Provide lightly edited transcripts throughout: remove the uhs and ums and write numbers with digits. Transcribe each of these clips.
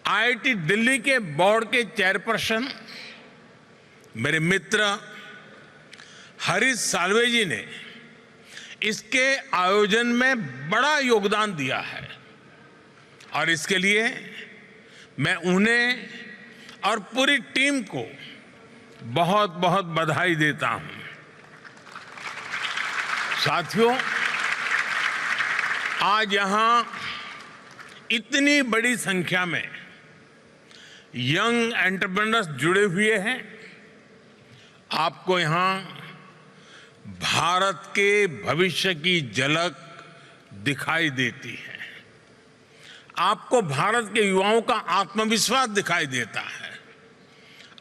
IIT Delhi के board के chairperson मेरे मित्र हरीश साल्वे जी ने इसके आयोजन में बड़ा योगदान दिया है और इसके लिए मैं उन्हें और पूरी टीम को बहुत बहुत बधाई देता हूं। साथियों, आज यहां इतनी बड़ी संख्या में यंग एंटरप्रेन्योर्स जुड़े हुए हैं। आपको यहां भारत के भविष्य की झलक दिखाई देती है। आपको भारत के युवाओं का आत्मविश्वास दिखाई देता है।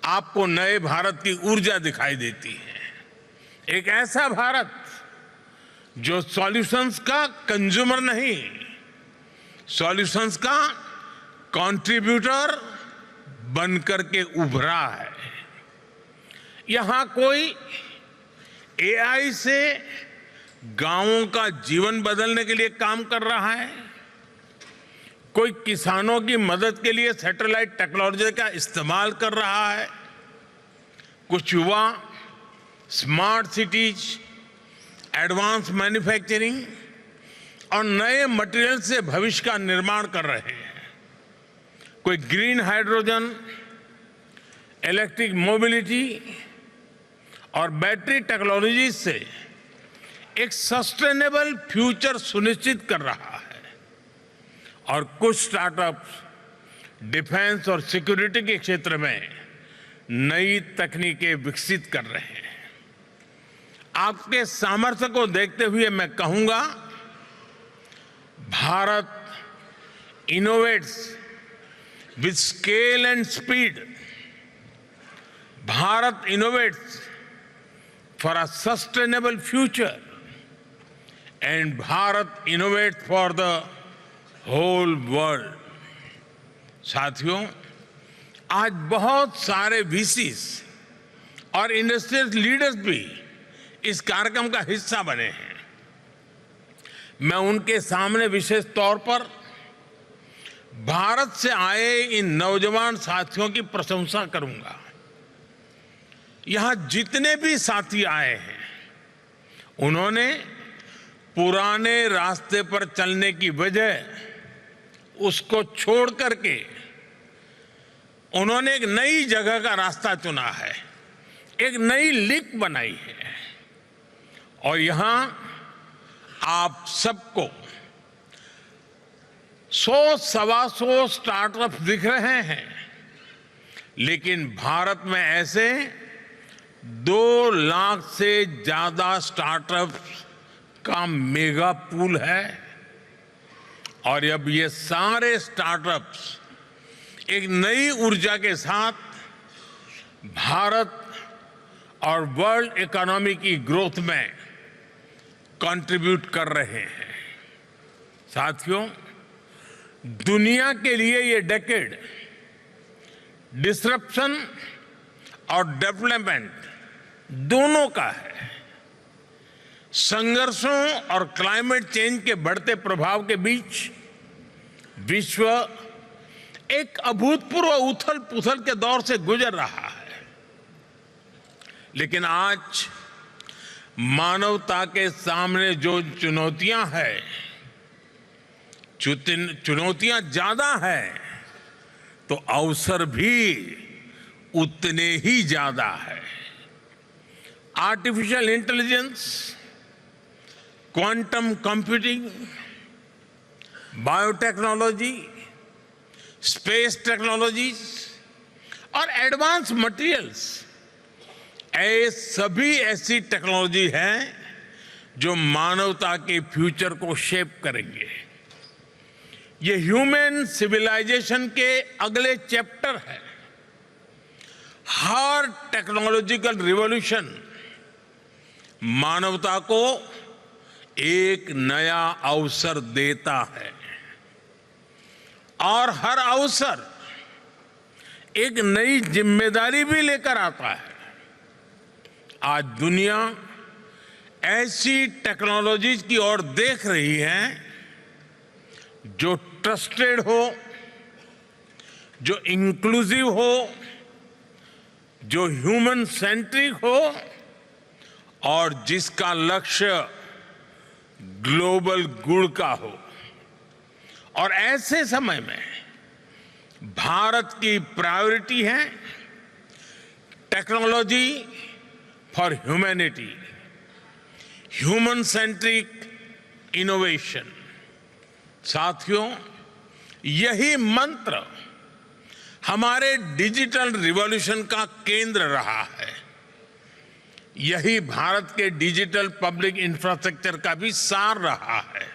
आपको नए भारत की ऊर्जा दिखाई देती है। एक ऐसा भारत जो सॉल्यूशंस का कंज्यूमर नहीं, सॉल्यूशंस का कंट्रीब्यूटर बनकर के उभरा है। यहां कोई एआई से गांवों का जीवन बदलने के लिए काम कर रहा है, कोई किसानों की मदद के लिए सैटेलाइट टेक्नोलॉजी का इस्तेमाल कर रहा है, कुछ युवा स्मार्ट सिटीज, एडवांस मैन्युफैक्चरिंग और नए मटेरियल से भविष्य का निर्माण कर रहे हैं, कोई ग्रीन हाइड्रोजन, इलेक्ट्रिक मोबिलिटी और बैटरी टेक्नोलॉजी से एक सस्टेनेबल फ्यूचर सुनिश्चित कर रहा है और कुछ स्टार्टअप्स डिफेंस और सिक्योरिटी के क्षेत्र में नई तकनीकें विकसित कर रहे हैं। आपके सामर्थ्य को देखते हुए मैं कहूंगा, Bharat innovates with scale and speed. Bharat innovates for a sustainable future and Bharat innovates for the whole world. साथियों, आज बहुत सारे वीसीज और इंडस्ट्रियल लीडर्स भी इस कार्यक्रम का हिस्सा बने हैं। मैं उनके सामने विशेष तौर पर भारत से आए इन नौजवान साथियों की प्रशंसा करूंगा। यहां जितने भी साथी आए हैं, उन्होंने पुराने रास्ते पर चलने की वजह उसको छोड़ करके उन्होंने एक नई जगह का रास्ता चुना है, एक नई लिंक बनाई है। और यहां आप सबको 100-125 स्टार्टअप दिख रहे हैं, लेकिन भारत में ऐसे 2 लाख से ज्यादा स्टार्टअप का मेगा पूल है। और अब ये सारे स्टार्टअप्स एक नई ऊर्जा के साथ भारत और वर्ल्ड इकोनॉमी की ग्रोथ में कंट्रीब्यूट कर रहे हैं। साथियों, दुनिया के लिए ये डेकेड डिसरप्शन और डेवलपमेंट दोनों का है। संघर्षों और क्लाइमेट चेंज के बढ़ते प्रभाव के बीच विश्व एक अभूतपूर्व उथल पुथल के दौर से गुजर रहा है, लेकिन आज मानवता के सामने जो चुनौतियां हैं, चुनौतियां ज्यादा हैं तो अवसर भी उतने ही ज्यादा है। Artificial intelligence, quantum computing, biotechnology, space technologies और एडवांस मटेरियल्स, ये सभी ऐसी टेक्नोलॉजी हैं जो मानवता के फ्यूचर को शेप करेंगे। ये ह्यूमन सिविलाइजेशन के अगले चैप्टर है। हर टेक्नोलॉजिकल रिवॉल्यूशन मानवता को एक नया अवसर देता है और हर अवसर एक नई जिम्मेदारी भी लेकर आता है। आज दुनिया ऐसी टेक्नोलॉजीज की ओर देख रही है जो ट्रस्टेड हो, जो इंक्लूसिव हो, जो ह्यूमन सेंट्रिक हो और जिसका लक्ष्य ग्लोबल गुड का हो। और ऐसे समय में भारत की प्रायोरिटी है technology for humanity, human centric innovation. साथियों, यही मंत्र हमारे डिजिटल रिवॉल्यूशन का केंद्र रहा है। यही भारत के डिजिटल पब्लिक इंफ्रास्ट्रक्चर का भी सार रहा है।